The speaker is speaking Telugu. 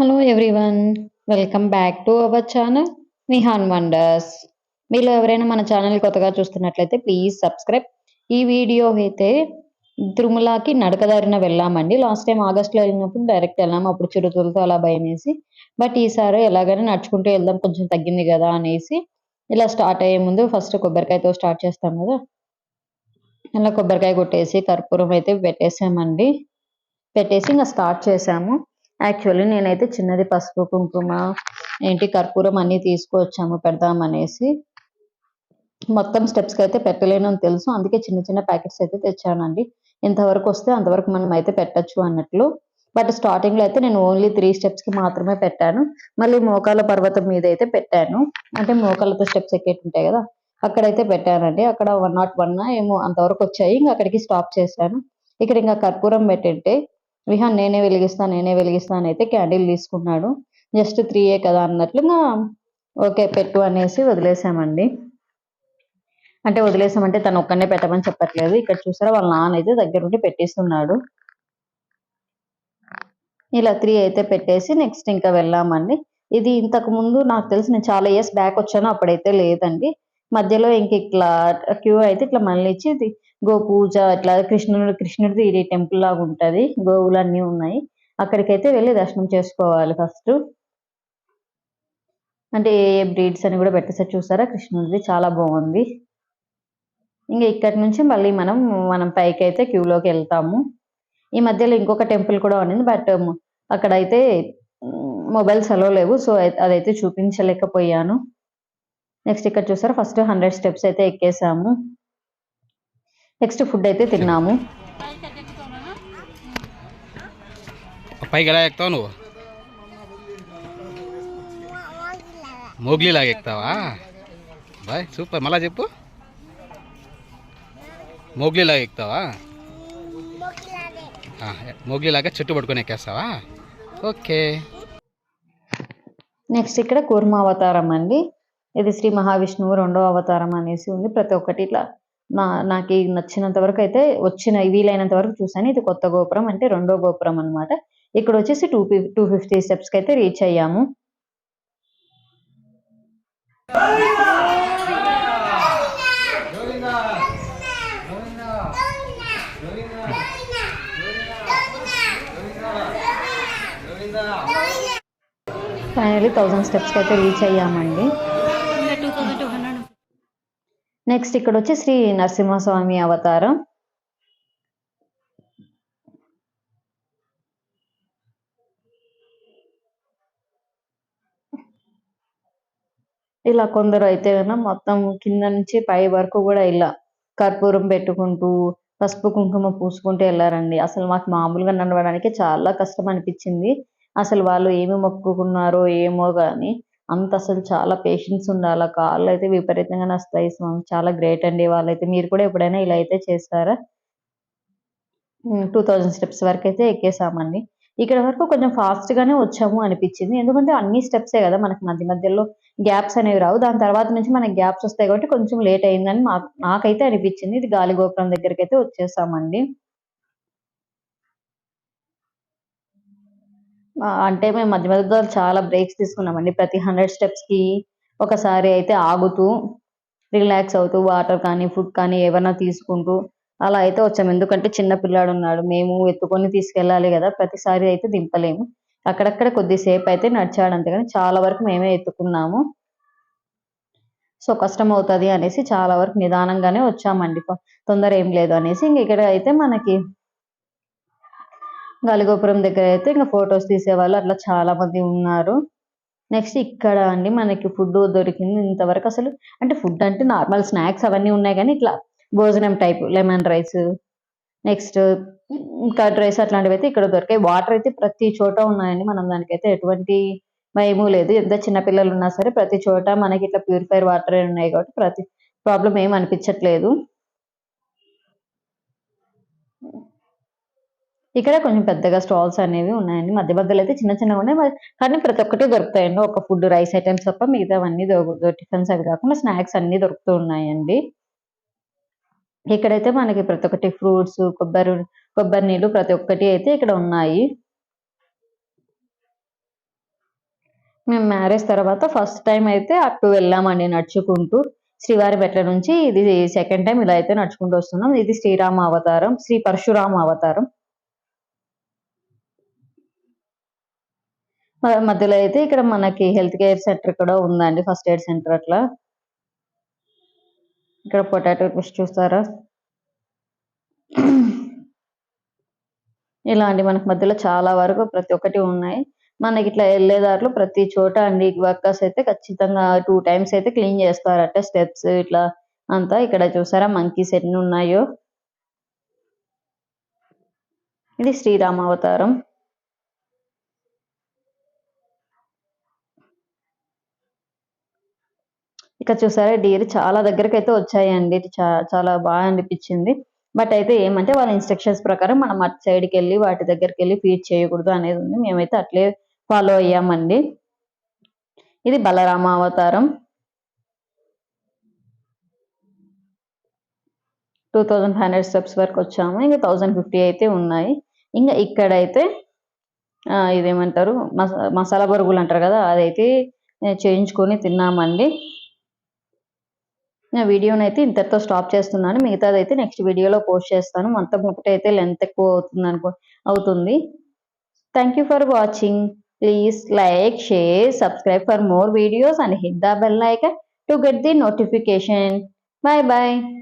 Hello everyone. Welcome back to our channel Nihon wonders. మీలో ఎవరైనా మన ఛానల్ కొత్తగా చూస్తున్నట్లయితే ప్లీజ్ సబ్స్క్రైబ్. ఈ వీడియో అయితే తిరుమలకి నడకదారిన వెళ్ళామండి. లాస్ట్ టైం ఆగస్ట్లో వెళ్ళినప్పుడు డైరెక్ట్ వెళ్ళాము. అప్పుడు చిరుతలతో అలా భయమేసి, బట్ ఈసారి ఎలాగైనా నడుచుకుంటూ వెళ్దాం, కొంచెం తగ్గింది కదా అనేసి ఇలా స్టార్ట్ అయ్యే ముందు ఫస్ట్ కొబ్బరికాయతో స్టార్ట్ చేస్తాం కదా, అలా కొబ్బరికాయ కొట్టేసి కర్పూరం అయితే పెట్టేసామండి. పెట్టేసి ఇంకా స్టార్ట్ చేసాము. యాక్చువల్లీ నేనైతే చిన్నది పసుపు కుంకుమ కర్పూరం అన్నీ తీసుకువచ్చాము పెడదామనేసి. మొత్తం స్టెప్స్కి అయితే పెట్టలేనని తెలుసు, అందుకే చిన్న చిన్న ప్యాకెట్స్ అయితే తెచ్చానండి. ఎంతవరకు వస్తే అంతవరకు మనం అయితే పెట్టచ్చు అన్నట్లు. బట్ స్టార్టింగ్లో అయితే నేను ఓన్లీ 3 స్టెప్స్కి మాత్రమే పెట్టాను. మళ్ళీ మోకాల పర్వతం మీద అయితే పెట్టాను, అంటే మోకాళ్ళతో స్టెప్స్ ఎక్కేటి ఉంటాయి కదా, అక్కడైతే పెట్టానండి. అక్కడ 101 ఏమో అంతవరకు వచ్చాయి, ఇంకా అక్కడికి స్టాప్ చేశాను. ఇక్కడ ఇంకా కర్పూరం పెట్టింటే విహాన్ నేనే వెలిగిస్తా అని అయితే క్యాండిల్ తీసుకున్నాడు. జస్ట్ 3 కదా అన్నట్లుగా ఓకే పెట్టు అనేసి వదిలేసామండి. అంటే వదిలేసామంటే తను ఒక్కనే పెట్టమని చెప్పట్లేదు. ఇక్కడ చూసారా వాళ్ళ నాన్న అయితే దగ్గరుండి పెట్టేస్తున్నాడు. ఇలా 3 అయితే పెట్టేసి నెక్స్ట్ ఇంకా వెళ్ళామండి. ఇది ఇంతకు ముందు నాకు తెలిసి నేను చాలా ఇయర్స్ బ్యాక్ వచ్చాను, అప్పుడైతే లేదండి. మధ్యలో ఇంక ఇట్లా క్యూ అయితే ఇట్లా మళ్ళిచ్చి ఇది గోపూజ ఇట్లా కృష్ణుడిది ఇది టెంపుల్ లాగా ఉంటది. గోవులు అన్నీ ఉన్నాయి. అక్కడికైతే వెళ్ళి దర్శనం చేసుకోవాలి ఫస్ట్. అంటే ఏ బ్రీడ్స్ అని కూడా పెట్టేసారు చూసారా, కృష్ణుడిది చాలా బాగుంది. ఇంకా ఇక్కడి నుంచి మళ్ళీ మనం పైకి అయితే క్యూలోకి వెళ్తాము. ఈ మధ్యలో ఇంకొక టెంపుల్ కూడా ఉన్నింది, బట్ అక్కడైతే మొబైల్స్ అలో లేవు, సో అదైతే చూపించలేకపోయాను. నెక్స్ట్ ఇక్కడ చూసారా ఫస్ట్ 100 స్టెప్స్ అయితే ఎక్కేసాము. నెక్స్ట్ ఫుడ్ అయితే తిన్నాము. పైకి ఎలా ఎక్కుతావు నువ్వు? మోగ్లీ లాగా ఎక్కుతావా? Boy super. మళ్ళా చెప్పు. మోగ్లీ లాగా ఎక్కుతావా? మోగ్లీ లాగా చెట్టు పట్టుకొని ఎక్కేస్తావా? ఓకే. నెక్స్ట్ ఇక్కడ కూర్మ అవతారం అండి. ఇది శ్రీ మహావిష్ణువు 2వ అవతారం అనేసి ఉంది. ప్రతి ఒక్కటి ఇట్లా నాకు నచ్చినంత వరకు అయితే వీలైనంత వరకు చూసాను. ఇది కొత్త గోపురం, అంటే 2వ గోపురం అనమాట. ఇక్కడ వచ్చేసి 250 స్టెప్స్కి అయితే రీచ్ అయ్యాము. ఫైనల్లీ 1000 స్టెప్స్కి అయితే రీచ్ అయ్యామండి. నెక్స్ట్ ఇక్కడ వచ్చి శ్రీ నరసింహస్వామి అవతారం. ఇలా కొందరు అయితే మొత్తం కింద నుంచి పై వరకు కూడా ఇలా కర్పూరం పెట్టుకుంటూ పసుపు కుంకుమ పూసుకుంటూ వెళ్ళారండి. అసలు మాకు మామూలుగా నడవడానికి చాలా కష్టం అనిపించింది. అసలు వాళ్ళు ఏమి మొక్కుకున్నారో ఏమో కానీ అంత అసలు చాలా పేషెన్స్ ఉండాలి. కాళ్ళు అయితే విపరీతంగా నస్తాయి. చాలా గ్రేట్ అండి వాళ్ళైతే. మీరు కూడా ఎప్పుడైనా ఇలా అయితే చేస్తారా? 2000 స్టెప్స్ వరకు అయితే ఎక్కేసామండి. ఇక్కడ వరకు కొంచెం ఫాస్ట్‌గానే వచ్చాము అనిపించింది. ఎందుకంటే అన్ని స్టెప్సే కదా, మనకి మధ్య మధ్యలో గ్యాప్స్ అనేవి రావు. దాని తర్వాత నుంచి మనకి గ్యాప్స్ వస్తాయి కాబట్టి కొంచెం లేట్ అయిందని నాకైతే అనిపించింది. ఇది గాలిగోపురం దగ్గరికైతే వచ్చేసామండి. అంటే మేము మధ్య మధ్యలో చాలా బ్రేక్స్ తీసుకున్నామండి. ప్రతి 100 స్టెప్స్‌కి ఒకసారి అయితే ఆగుతూ, రిలాక్స్ అవుతూ వాటర్ కానీ, ఫుడ్ కానీ ఏవన్నా తీసుకుంటూ అలా అయితే వచ్చాము. ఎందుకంటే చిన్న పిల్లాడున్నాడు. మేము ఎత్తుకొని తీసుకెళ్ళాలి గదా, ప్రతిసారి అయితే దింపలేము. అక్కడక్కడ కొద్దిసేపు అయితే నడిచాడు అంతేగాని చాలా వరకు మేమే ఎత్తుకున్నాము. సో కష్టమవుతది అనేసి చాలా వరకు నిదానంగానే వచ్చామండి. తొందర ఏం లేదు అనేసి. ఇంక ఇక్కడ అయితే మనకి గాలిగోపురం దగ్గర అయితే ఇంక ఫొటోస్ తీసేవాళ్ళు అట్లా చాలా మంది ఉన్నారు. నెక్స్ట్ ఇక్కడ అండి మనకి ఫుడ్ దొరికింది. ఇంతవరకు అసలు అంటే ఫుడ్ అంటే నార్మల్ స్నాక్స్ అవన్నీ ఉన్నాయి కానీ ఇట్లా భోజనం type lemon rice, next curd rice అట్లాంటివి అయితే ఇక్కడ దొరికాయి. వాటర్ అయితే ప్రతి చోట ఉన్నాయండి. మనం దానికైతే ఎటువంటి భయము లేదు. ఎంత చిన్న పిల్లలు ఉన్నా సరే ప్రతి చోట మనకి ఇట్లా ప్యూరిఫైర్ వాటరే ఉన్నాయి కాబట్టి ప్రతి ప్రాబ్లం ఏం అనిపించట్లేదు. ఇక్కడ కొంచెం పెద్దగా స్టాల్స్ అనేవి ఉన్నాయండి. మధ్య మధ్యలో అయితే చిన్న చిన్నగా ఉన్నాయి. కానీ ప్రతి ఒక్కటి దొరుకుతాయండి. ఒక ఫుడ్ రైస్ ఐటమ్స్ తప్ప మిగతావన్నీ టిఫిన్స్ అవి కాకుండా స్నాక్స్ అన్నీ దొరుకుతూ ఉన్నాయండి. ఇక్కడైతే మనకి ప్రతి ఒక్కటి ఫ్రూట్స్, కొబ్బరి నీళ్ళు ప్రతి ఒక్కటి అయితే ఇక్కడ ఉన్నాయి. మేము మ్యారేజ్ తర్వాత ఫస్ట్ టైం అయితే అటు వెళ్ళామండి నడుచుకుంటూ. శ్రీవారి మెట్ల నుంచి ఇది సెకండ్ టైం ఇలా అయితే నడుచుకుంటూ వస్తున్నాం. ఇది శ్రీరామ అవతారం, శ్రీ పరశురామ అవతారం. మధ్యలో అయితే ఇక్కడ మనకి హెల్త్ కేర్ సెంటర్ కూడా ఉందండి, ఫస్ట్ ఎయిడ్ సెంటర్ అట్లా. ఇక్కడ పొటాటో ట్విస్ట్ చూస్తారా? ఇలా అండి మనకు మధ్యలో చాలా వరకు ప్రతి ఒక్కటి ఉన్నాయి. మనకి ఇట్లా వెళ్ళే దారిలో ప్రతి చోట అండి వర్కర్స్ అయితే ఖచ్చితంగా 2 టైమ్స్ అయితే క్లీన్ చేస్తారట స్టెప్స్ ఇట్లా అంతా. ఇక్కడ చూసారా మంకీస్ ఎన్ని ఉన్నాయో. ఇది శ్రీరామ అవతారం. ఇక్కడ చూసారా డీర్ చాలా దగ్గరికి అయితే వచ్చాయండి. చాలా బాగా అనిపించింది. బట్ అయితే ఏమంటే వాళ్ళ ఇన్స్ట్రక్షన్స్ ప్రకారం మనం అటు సైడ్కి వెళ్ళి వాటి దగ్గరికి వెళ్ళి ఫీడ్ చేయకూడదు అనేది ఉంది. మేమైతే అట్లే ఫాలో అయ్యామండి. ఇది బలరామ అవతారం. 2500 స్టెప్స్ వరకు వచ్చాము. ఇంకా 1050 అయితే ఉన్నాయి. ఇంకా ఇక్కడైతే ఇదేమంటారు మసాలా బొరుగులు అంటారు కదా, అదైతే చేయించుకొని తిన్నామండి. నా వీడియోని అయితే ఇంతటితో స్టాప్ చేస్తున్నాను. మిగతాది అయితే నెక్స్ట్ వీడియోలో పోస్ట్ చేస్తాను. మొత్తం ఒకటైతే లెంత్ ఎక్కువ అవుతుంది. Thank you for watching. Please like, share, subscribe for more videos and hit the bell icon to get the notification. Bye bye.